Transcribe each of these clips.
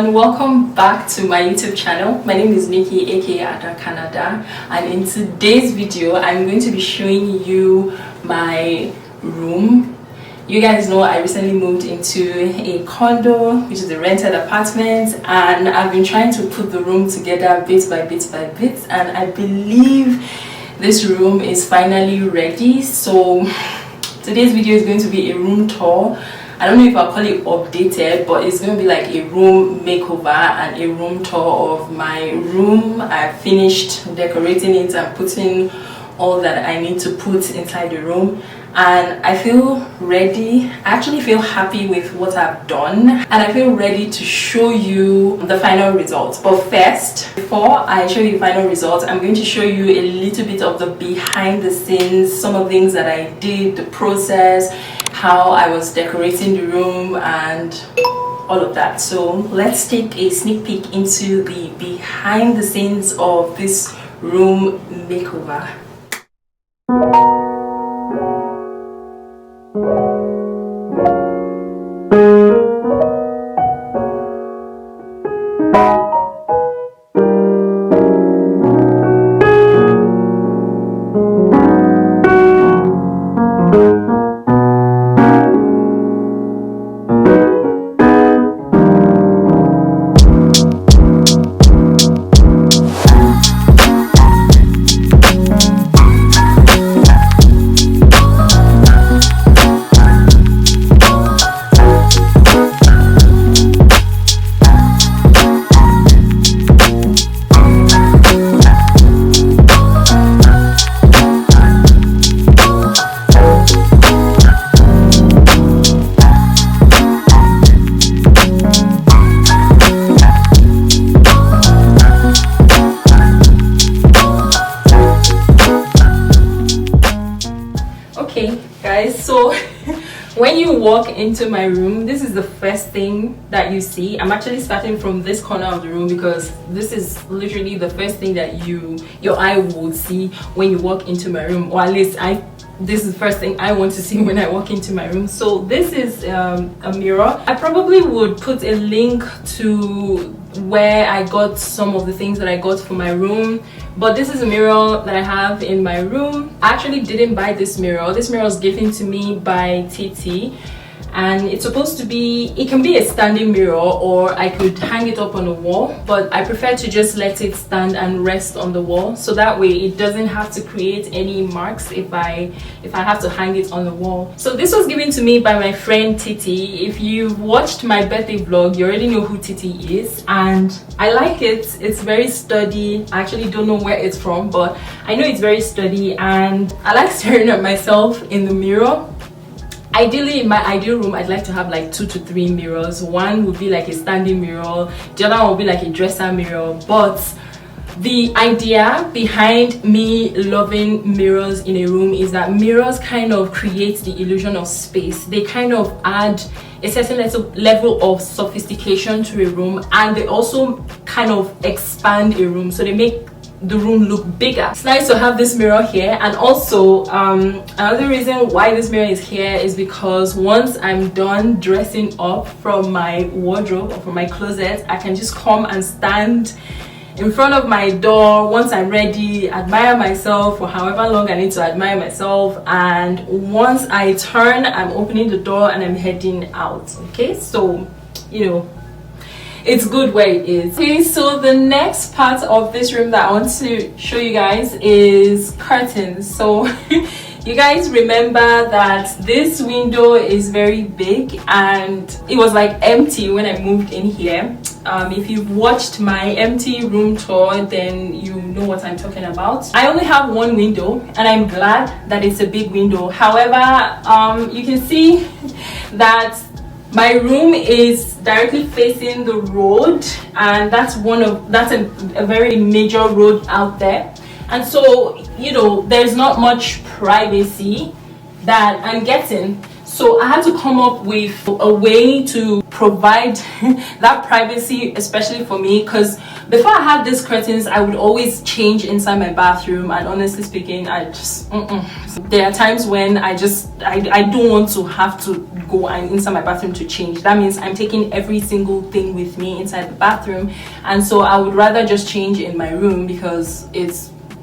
everyone, welcome back to my YouTube channel. My name is Nikki aka Ada Canada, and in today's video I'm going to be showing you my room. You guys know I recently moved into a condo, which is a rented apartment, and I've been trying to put the room together bit by bit by bit, and I believe this room is finally ready. So today's video is going to be a room tour. I don't know if I'll call it updated, but it's going to be like a room makeover and a room tour of my room. I've finished decorating it and putting all that I need to put inside the room, and I feel ready. I actually feel happy with what I've done, and I feel ready to show you the final results. But first, before I show you the final results, I'm going to show you a little bit of the behind the scenes, some of the things that I did, the process, how I was decorating the room and all of that. So let's take a sneak peek into the behind the scenes of this room makeover. Okay guys, so when you walk into my room, this is the first thing that you see. I'm actually starting from this corner of the room because this is literally the first thing that your eye would see when you walk into my room, or at least this is the first thing I want to see when I walk into my room. So this is a mirror. I probably would put a link to where I got some of the things that I got for my room, but this is a mirror that I have in my room. I actually didn't buy this mirror. This mirror was given to me by Titi, and it's supposed to be, it can be a standing mirror or I could hang it up on a wall, but I prefer to just let it stand and rest on the wall, so that way it doesn't have to create any marks if I have to hang it on the wall. So this was given to me by my friend Titi. If you've watched my birthday vlog, you already know who Titi is, and I like it. It's very sturdy. I actually don't know where it's from, but I know it's very sturdy, and I like staring at myself in the mirror. Ideally, in my ideal room, I'd like to have like 2 to 3 mirrors. One would be like a standing mirror, the other one would be like a dresser mirror. But the idea behind me loving mirrors in a room is that mirrors kind of create the illusion of space. They kind of add a certain level of sophistication to a room, and they also kind of expand a room, so they make the room look bigger. It's nice to have this mirror here. And also another reason why this mirror is here is because once I'm done dressing up from my wardrobe or from my closet, I can just come and stand in front of my door once I'm ready, admire myself for however long I need to admire myself, and once I turn, I'm opening the door and I'm heading out. Okay, so you know, it's good where it is. Okay, so the next part of this room that I want to show you guys is curtains. So you guys remember that this window is very big and it was like empty when I moved in here. If you've watched my empty room tour, then you know what I'm talking about. I only have one window, and I'm glad that it's a big window. However, you can see that my room is directly facing the road, and that's a very major road out there, and so you know there's not much privacy that I'm getting. So I had to come up with a way to provide that privacy, especially for me, because before I had these curtains, I would always change inside my bathroom, and honestly speaking, I just there are times when I don't want to have to go inside my bathroom to change. That means I'm taking every single thing with me inside the bathroom, and so I would rather just change in my room because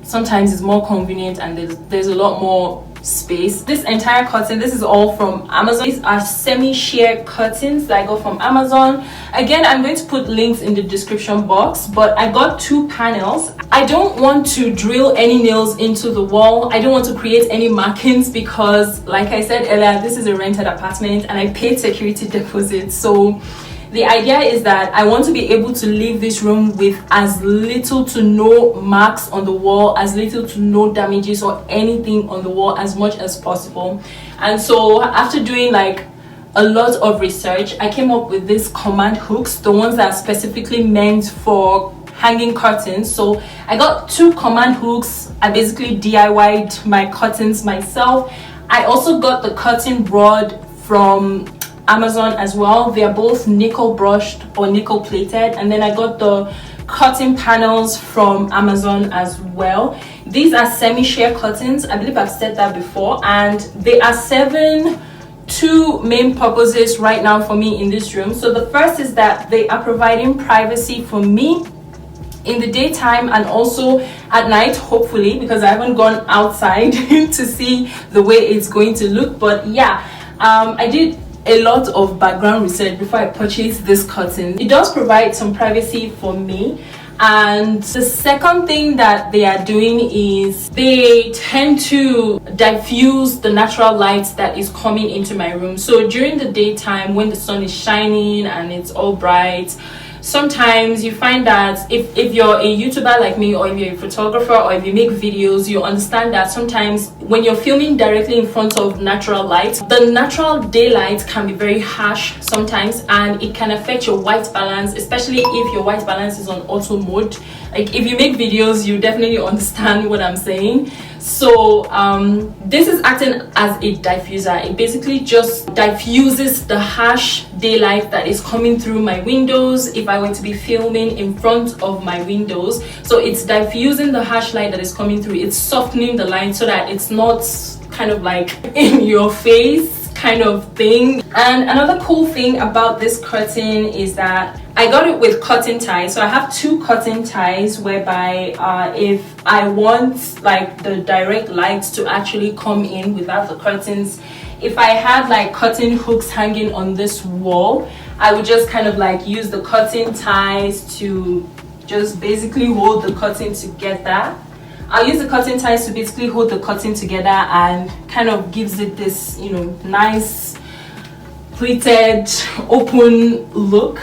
sometimes it's more convenient and there's a lot more space. This entire curtain, this is all from Amazon. These are semi-sheer curtains that I got from Amazon. Again, I'm going to put links in the description box, but I got 2 panels. I don't want to drill any nails into the wall. I don't want to create any markings because, like I said earlier, this is a rented apartment and I paid security deposit. So the idea is that I want to be able to leave this room with as little to no marks on the wall, as little to no damages or anything on the wall as much as possible. And so after doing like a lot of research, I came up with these command hooks, the ones that are specifically meant for hanging curtains. So I got 2 command hooks. I basically DIY'd my curtains myself. I also got the curtain rod from Amazon as well. They are both nickel brushed or nickel plated, and then I got the curtain panels from Amazon as well. These are semi-sheer curtains. I believe I've said that before, and they are 2 main purposes right now for me in this room. So the first is that they are providing privacy for me in the daytime and also at night, hopefully, because I haven't gone outside to see the way it's going to look. But yeah, I did a lot of background research before I purchased this curtain. It does provide some privacy for me. And the second thing that they are doing is they tend to diffuse the natural light that is coming into my room. So during the daytime when the sun is shining and it's all bright, sometimes you find that if you're a YouTuber like me, or if you're a photographer, or if you make videos, you understand that sometimes when you're filming directly in front of natural light, the natural daylight can be very harsh sometimes, and it can affect your white balance, especially if your white balance is on auto mode. Like if you make videos, you definitely understand what I'm saying. So this is acting as a diffuser. It basically just diffuses the harsh daylight that is coming through my windows if I were to be filming in front of my windows. So it's diffusing the harsh light that is coming through. It's softening the light so that it's not kind of like in your face kind of thing. And another cool thing about this curtain is that I got it with curtain ties. So I have 2 curtain ties whereby if I want like the direct light to actually come in without the curtains, if I had like curtain hooks hanging on this wall, I would just kind of like use the curtain ties to just basically hold the curtain together. I'll use the curtain ties to basically hold the curtain together, and kind of gives it this, you know, nice pleated open look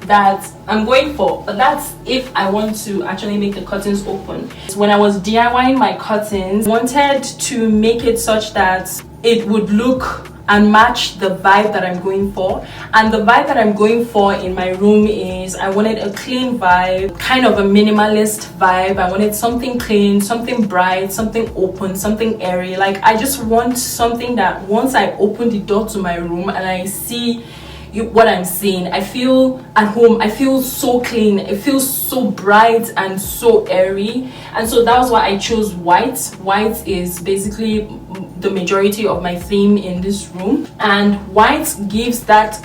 that I'm going for. But that's if I want to actually make the curtains open. When I was DIYing my curtains, I wanted to make it such that it would look and match the vibe that I'm going for. And the vibe that I'm going for in my room is I wanted a clean vibe, kind of a minimalist vibe. I wanted something clean, something bright, something open, something airy. Like I just want something that once I open the door to my room and I see what I'm seeing, I feel at home. I feel so clean. It feels so bright and so airy. And so that was why I chose white. White is basically the majority of my theme in this room, and white gives that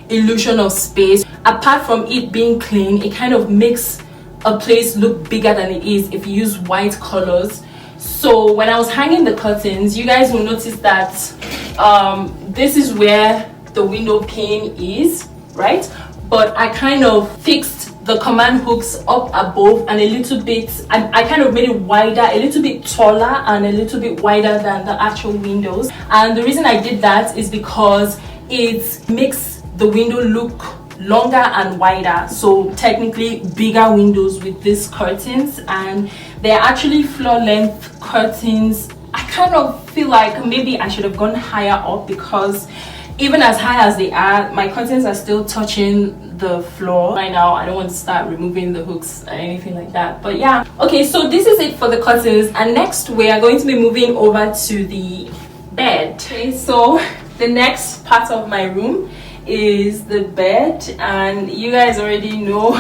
illusion of space. Apart from it being clean, it kind of makes a place look bigger than it is if you use white colors. So when I was hanging the curtains, you guys will notice that this is where the window pane is, right? But I kind of fixed the command hooks up above and a little bit, I kind of made it wider, a little bit taller and a little bit wider than the actual windows. And the reason I did that is because it makes the window look longer and wider, so technically bigger windows with these curtains. And they're actually floor length curtains. I kind of feel like maybe I should have gone higher up, because even as high as they are, my curtains are still touching the floor. Right now I don't want to start removing the hooks or anything like that. But yeah, okay, so this is it for the curtains, and next we are going to be moving over to the bed. Okay, so The next part of my room is the bed, and you guys already know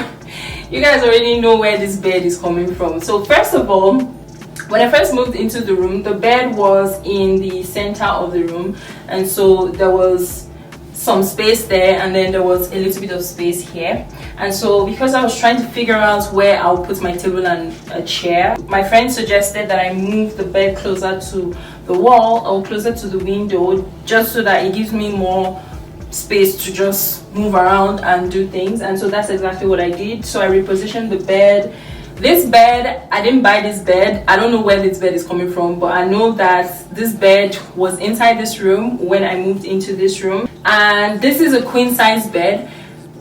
where this bed is coming from. So first of all, when I first moved into the room, the bed was in the center of the room, and so there was some space there, and then there was a little bit of space here. And so because I was trying to figure out where I'll put my table and a chair, my friend suggested that I move the bed closer to the wall or closer to the window, just so that it gives me more space to just move around and do things. And so that's exactly what I did. So I repositioned the bed. This bed, I didn't buy this bed. I don't know where this bed is coming from, but I know that this bed was inside this room when I moved into this room. And this is a queen size bed.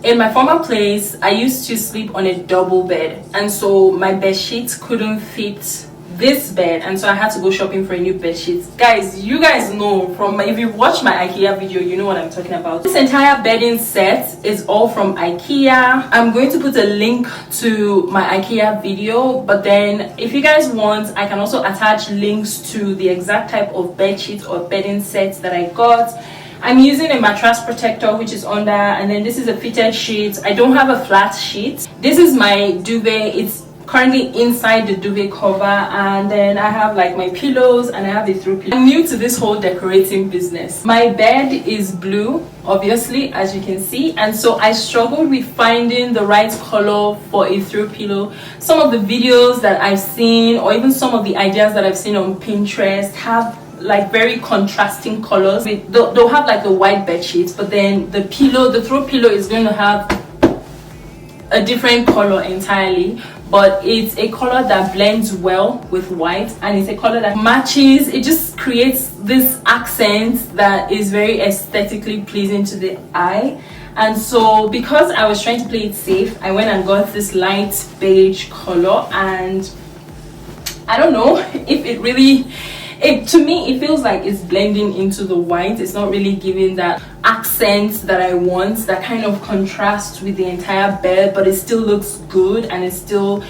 In my former place, I used to sleep on a double bed, and so my bed sheets couldn't fit this bed, and so I had to go shopping for a new bed sheet. Guys, you guys know from if you watch my IKEA video, you know what I'm talking about. This entire bedding set is all from IKEA. I'm going to put a link to my IKEA video, but then if you guys want, I can also attach links to the exact type of bed sheets or bedding sets that I got. I'm using a mattress protector, which is under, and then this is a fitted sheet. I don't have a flat sheet. This is my duvet. It's currently inside the duvet cover, and then I have like my pillows, and I have a throw pillow. I'm new to this whole decorating business. My bed is blue, obviously, as you can see, and so I struggled with finding the right color for a throw pillow. Some of the videos that I've seen, or even some of the ideas that I've seen on Pinterest, have like very contrasting colors. They'll have like the white bed sheets, but then the throw pillow is going to have a different color entirely, but it's a color that blends well with white, and it's a color that matches. It just creates this accent that is very aesthetically pleasing to the eye. And so because I was trying to play it safe, I went and got this light beige color, and I don't know if it really, to me it feels like it's blending into the white. It's not really giving that accent that I want, that kind of contrast with the entire bed, but it still looks good, and it still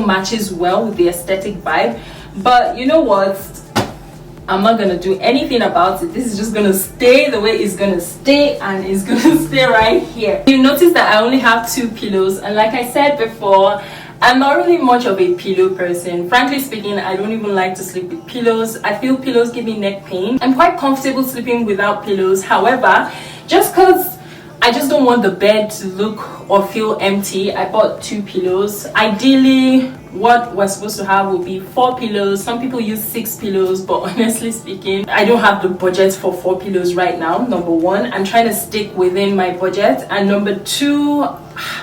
matches well with the aesthetic vibe. But you know what, I'm not gonna do anything about it. This is just gonna stay the way it's gonna stay, and it's gonna stay right here. You notice that I only have 2 pillows, and like I said before, I'm not really much of a pillow person. Frankly speaking, I don't even like to sleep with pillows. I feel pillows give me neck pain. I'm quite comfortable sleeping without pillows. However, just because I just don't want the bed to look or feel empty, I bought 2 pillows. Ideally, what we're supposed to have would be 4 pillows. Some people use 6 pillows, but honestly speaking, I don't have the budget for 4 pillows right now. Number one, I'm trying to stick within my budget, and number two,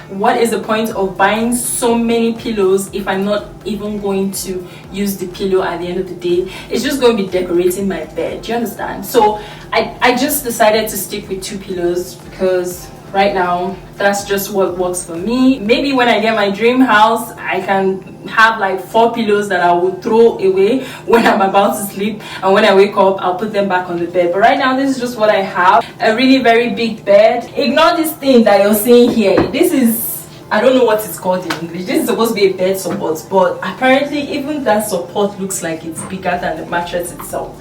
what is the point of buying so many pillows if I'm not even going to use the pillow at the end of the day? It's just going to be decorating my bed. Do you understand? So I just decided to stick with 2 pillows because right now that's just what works for me. Maybe when I get my dream house, I can have like 4 pillows that I will throw away when I'm about to sleep, and when I wake up I'll put them back on the bed. But right now this is just what I have. A really very big bed. Ignore this thing that you're seeing here. This is, I don't know what it's called in English. This is supposed to be a bed support, but apparently even that support looks like it's bigger than the mattress itself.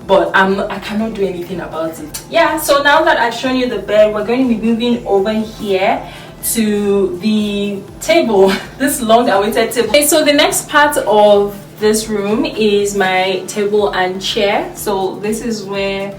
But I cannot do anything about it. Yeah, so now that I've shown you the bed, we're going to be moving over here to the table, this long awaited table. Okay, so the next part of this room is my table and chair. So this is where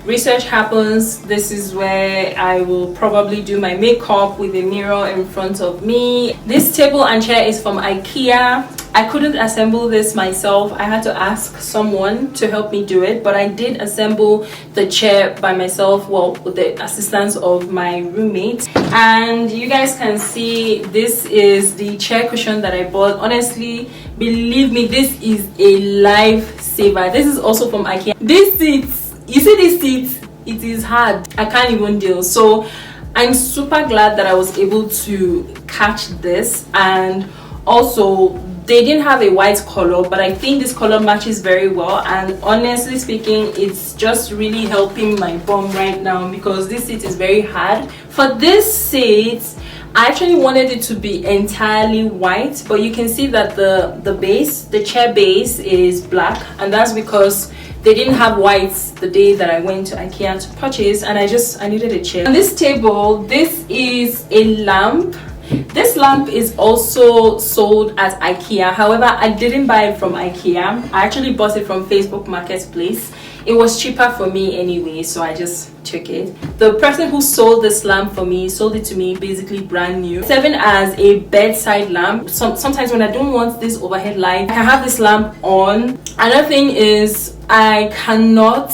research happens. This is where I will probably do my makeup with a mirror in front of me. This table and chair is from IKEA. I couldn't assemble this myself. I had to ask someone to help me do it, but I did assemble the chair by myself, well, with the assistance of my roommate. And you guys can see this is the chair cushion that I bought. Honestly, believe me, this is a lifesaver. This is also from IKEA. This seat, you see this seat, it is hard. I can't even deal. So I'm super glad that I was able to catch this. And also, they didn't have a white color, but I think this color matches very well, and honestly speaking, it's just really helping my bum right now because this seat is very hard. For this seat, I actually wanted it to be entirely white, but you can see that the base, the chair base, is black, and that's because they didn't have whites the day that I went to IKEA to purchase, and I needed a chair. And this table, this is a lamp. This lamp is also sold at IKEA. However, I didn't buy it from IKEA. I actually bought it from Facebook Marketplace. It was cheaper for me anyway, so I just took it. The person who sold this lamp for me sold it to me basically brand new. Serving as a bedside lamp. Sometimes when I don't want this overhead light, I can have this lamp on. Another thing is I cannot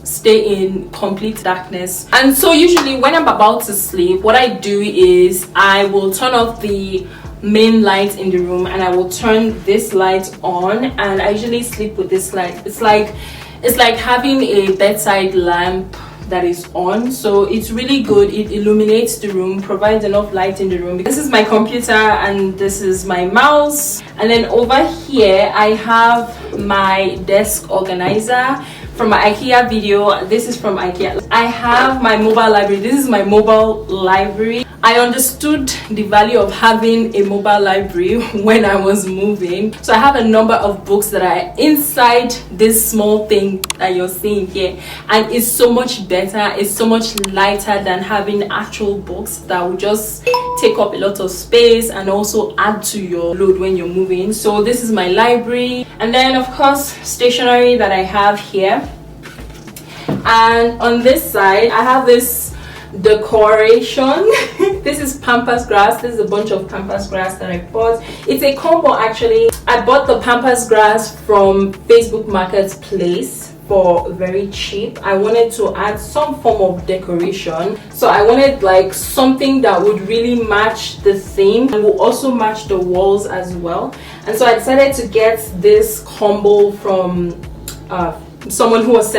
stay in complete darkness, and so usually when I'm about to sleep, what I do is I will turn off the main light in the room and I will turn this light on, and I usually sleep with this light. It's like having a bedside lamp that is on, so it's really good. It illuminates the room, provides enough light in the room. This is my computer and this is my mouse, and then over here I have my desk organizer from my IKEA video. This is from IKEA. I have my mobile library. This is my mobile library. I understood the value of having a mobile library when I was moving. So I have a number of books that are inside this small thing that you're seeing here, and it's so much better, it's so much lighter than having actual books that will just take up a lot of space and also add to your load when you're moving. So this is my library, and then of course stationery that I have here. And on this side I have this decoration. This is pampas grass. This is a bunch of pampas grass that I bought. It's a combo actually. I bought the pampas grass from Facebook Marketplace for very cheap. I wanted to add some form of decoration, so I wanted like something that would really match the theme and will also match the walls as well. And so I decided to get this combo from someone who was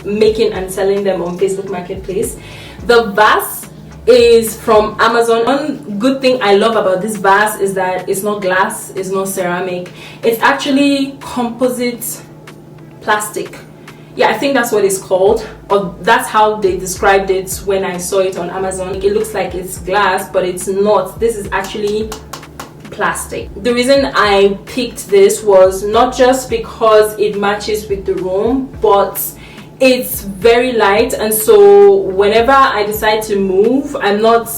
making and selling them on Facebook Marketplace. The vase is from Amazon. One good thing I love about this vase is that it's not glass, it's not ceramic, it's actually composite plastic. Yeah, I think that's what it's called, or that's how they described it when I saw it on Amazon. It looks like it's glass, but it's not. This is actually plastic. The reason I picked this was not just because it matches with the room, but it's very light, and so whenever I decide to move, I'm not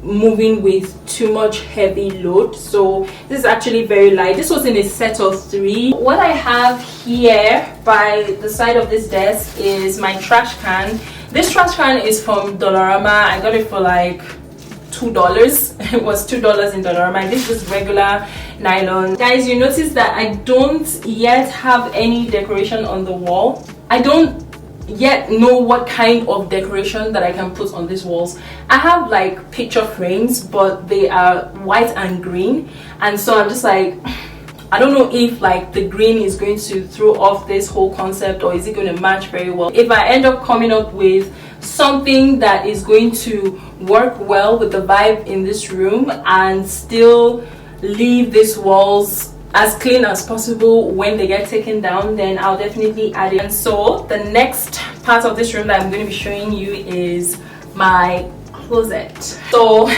moving with too much heavy load. So this is actually very light. This was in a set of 3. What I have here by the side of this desk is my trash can. This trash can is from Dollarama. I got it for like $2. It was $2 in Dollarama. This is regular nylon. Guys, you notice that I don't yet have any decoration on the wall. I don't yet know what kind of decoration that I can put on these walls. I have like picture frames, but they are white and green, and so I'm just like, I don't know if like the green is going to throw off this whole concept, or is it going to match very well. If I end up coming up with something that is going to work well with the vibe in this room and still leave these walls as clean as possible when they get taken down, then I'll definitely add it. And so the next part of this room that I'm going to be showing you is my closet. So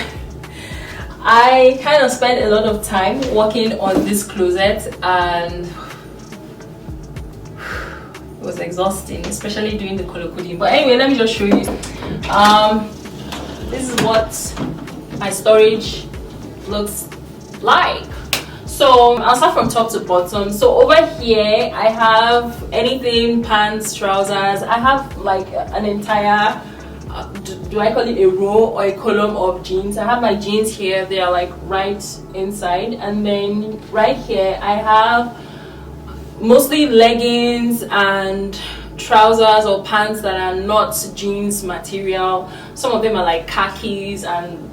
I kind of spent a lot of time working on this closet, and it was exhausting, especially doing the color coding. But anyway, let me just show you. This is what my storage looks like. So I'll start from top to bottom. So over here I have anything, pants, trousers. I have like an entire do I call it a row or a column of jeans. I have my jeans here, they are like right inside, and then right here I have mostly leggings and trousers or pants that are not jeans material. Some of them are like khakis and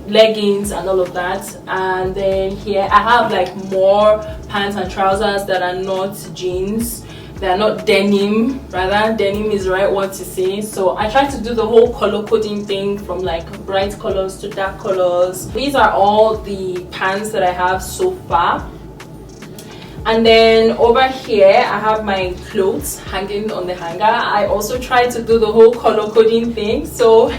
leggings and all of that. And then here I have like more pants and trousers that are not jeans, they are not denim, rather denim is the right word to say. So I try to do the whole color coding thing, from like bright colors to dark colors. These are all the pants that I have so far. And then over here I have my clothes hanging on the hanger. I also try to do the whole color coding thing. So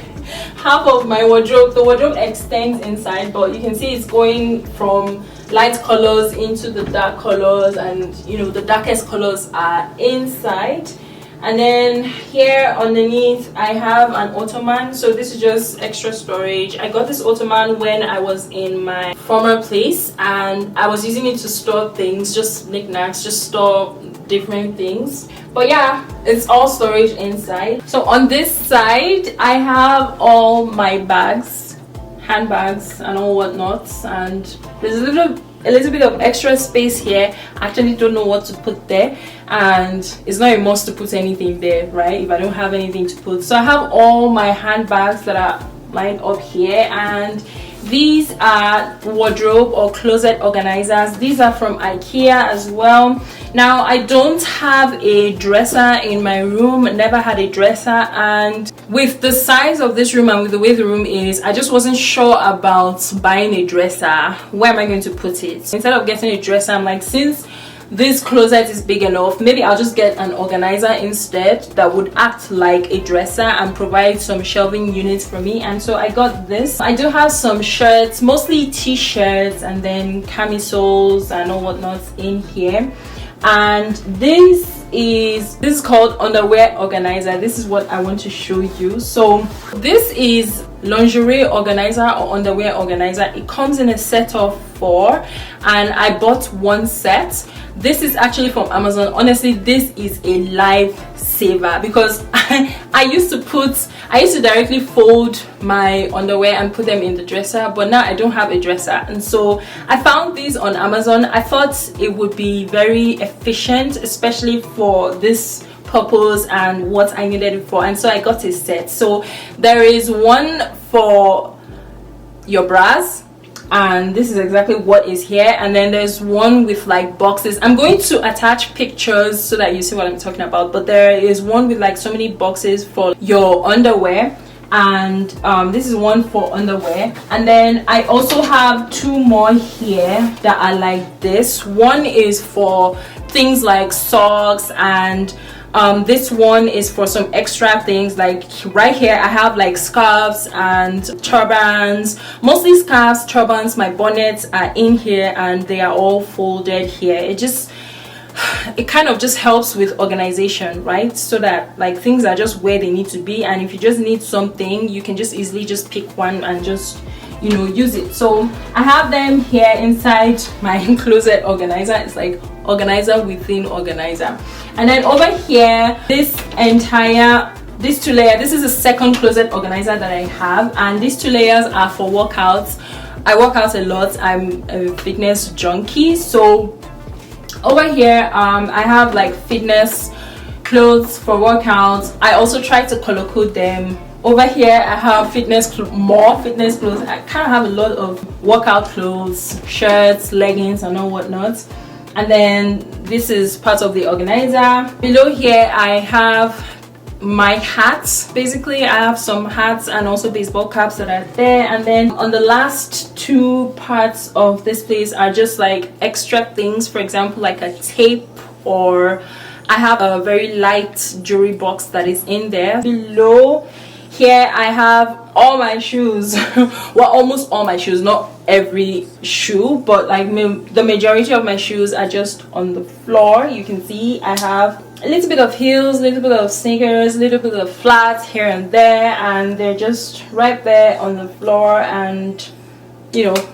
half of my wardrobe. The wardrobe extends inside, but you can see it's going from light colors into the dark colors, and you know, the darkest colors are inside. And then here underneath I have an ottoman. So this is just extra storage. I got this ottoman when I was in my former place, and I was using it to store things, just knickknacks, just store different things. But yeah, it's all storage inside. So on this side I have all my bags, handbags and all whatnots, and there's a little bit of extra space here. I actually don't know what to put there, and it's not a must to put anything there, right, if I don't have anything to put. So I have all my handbags that are lined up here, and these are wardrobe or closet organizers. These are from IKEA as well. Now I don't have a dresser in my room, never had a dresser, and with the size of this room and with the way the room is, I just wasn't sure about buying a dresser. Where am I going to put it? Instead of getting a dresser, I'm like, since this closet is big enough, maybe I'll just get an organizer instead that would act like a dresser and provide some shelving units for me. And so I got this. I do have some shirts, mostly t-shirts and then camisoles and all whatnots in here. And this is called Underwear Organizer. This is what I want to show you. So this is Lingerie Organizer or Underwear Organizer. It comes in a set of 4, and I bought one set. This is actually from Amazon. Honestly, this is a lifesaver because I used to directly fold my underwear and put them in the dresser, but now I don't have a dresser, and so I found these on Amazon. I thought it would be very efficient, especially for this purpose and what I needed it for, and so I got a set. So there is one for your bras, and this is exactly what is here, and then there's one with like boxes. I'm going to attach pictures so that you see what I'm talking about, but there is one with like so many boxes for your underwear, and this is one for underwear. And then I also have 2 more here that are like this. One is for things like socks, and this one is for some extra things. Like right here I have like scarves and turbans, mostly scarves, turbans. My bonnets are in here and they are all folded here. It kind of just helps with organization, right? So that like things are just where they need to be, and if you just need something, you can just easily just pick one and just, you know, use it. So I have them here inside my closet organizer. It's like organizer within organizer. And then over here, this 2 layer, this is the second closet organizer that I have, and these 2 layers are for workouts. I work out a lot. I'm a fitness junkie, so over here I have like fitness clothes for workouts. I also try to color code them. Over here I have more fitness clothes. I kind of have a lot of workout clothes, shirts, leggings and all whatnot. And then this is part of the organizer. Below here I have my hats. Basically I have some hats and also baseball caps that are there. And then on the last 2 parts of this place are just like extra things, for example like a tape, or I have a very light jewelry box that is in there. Below here I have all my shoes. Well, almost all my shoes, not every shoe, but like the majority of my shoes are just on the floor. You can see I have a little bit of heels, a little bit of sneakers, a little bit of flats here and there, and they're just right there on the floor and, you know,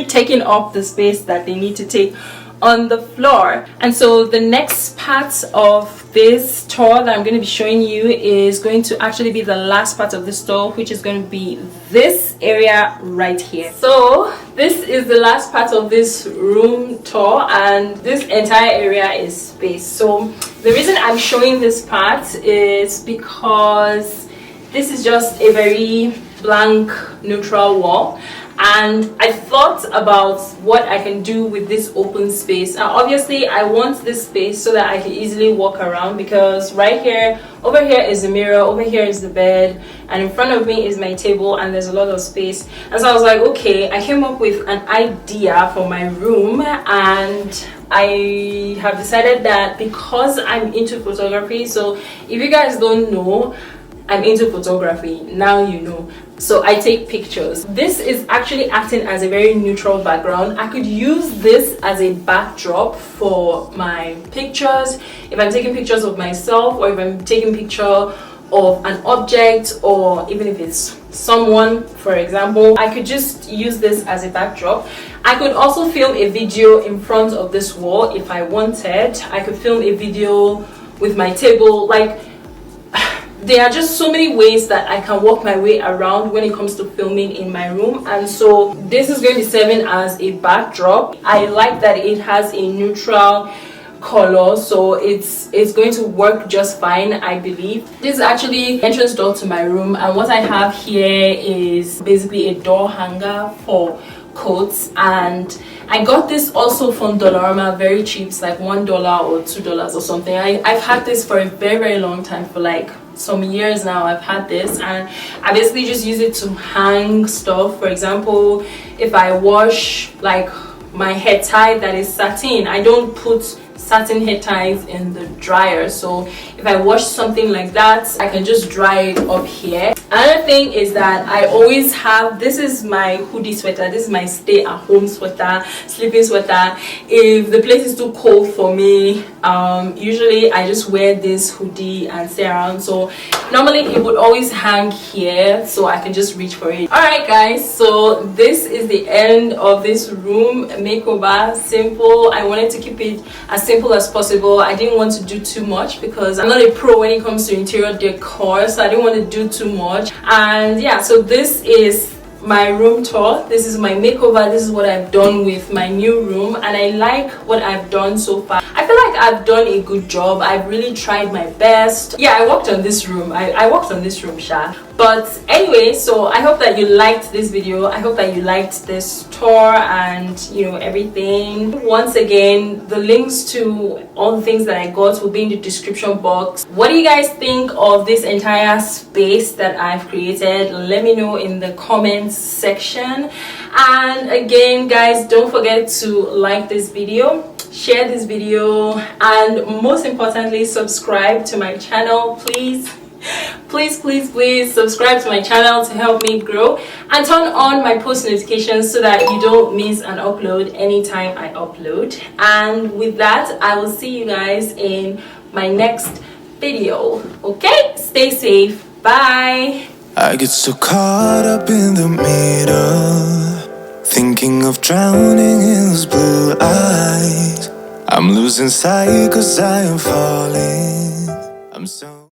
taking up the space that they need to take on the floor. And so the next part of this tour that I'm going to be showing you is going to actually be the last part of this tour, which is going to be this area right here. So this is the last part of this room tour, and this entire area is space. So the reason I'm showing this part is because this is just a very blank neutral wall, and I thought about what I can do with this open space. Now obviously I want this space so that I can easily walk around, because right here, over here is the mirror, over here is the bed, and in front of me is my table, and there's a lot of space. And so I was like, okay, I came up with an idea for my room, and I have decided that because I'm into photography, so if you guys don't know, I'm into photography, now you know. So I take pictures. This is actually acting as a very neutral background. I could use this as a backdrop for my pictures, if I'm taking pictures of myself, or if I'm taking picture of an object, or even if it's someone, for example. I could just use this as a backdrop. I could also film a video in front of this wall if I wanted. I could film a video with my table. Like, there are just so many ways that I can walk my way around when it comes to filming in my room, and so this is going to be serving as a backdrop. I like that it has a neutral color, so it's going to work just fine, I believe. This is actually the entrance door to my room, and what I have here is basically a door hanger for coats, and I got this also from Dollarama, very cheap. It's like $1 or $2 or something. I've had this for a very long time, for like some years now. I've had this, and I basically just use it to hang stuff. For example, if I wash like my head tie that is satin, I don't put satin head ties in the dryer, so if I wash something like that, I can just dry it up here. Another thing is that I always have, this is my hoodie sweater, this is my stay at home sweater, sleeping sweater. If the place is too cold for me, usually I just wear this hoodie and stay around, so normally it would always hang here, so I can just reach for it. Alright guys, so this is the end of this room makeover. Simple. I wanted to keep it as simple as possible. I didn't want to do too much because I'm not a pro when it comes to interior decor, so I didn't want to do too much. And yeah, so this is my room tour. This is my makeover. This is what I've done with my new room, and I like what I've done so far. I feel like I've done a good job. I've really tried my best. Yeah, I worked on this room. I worked on this room, Sha. But anyway, so I hope that you liked this video. I hope that you liked this tour and, you know, everything. Once again, the links to all the things that I got will be in the description box. What do you guys think of this entire space that I've created? Let me know in the comments section. And again, guys, don't forget to like this video, share this video, and most importantly, subscribe to my channel, please. Please subscribe to my channel to help me grow, and turn on my post notifications so that you don't miss an upload anytime I upload. And with that, I will see you guys in my next video. Okay, stay safe. Bye. I get so caught up in the middle, thinking of drowning in those blue eyes. I'm losing sight 'cause I am falling.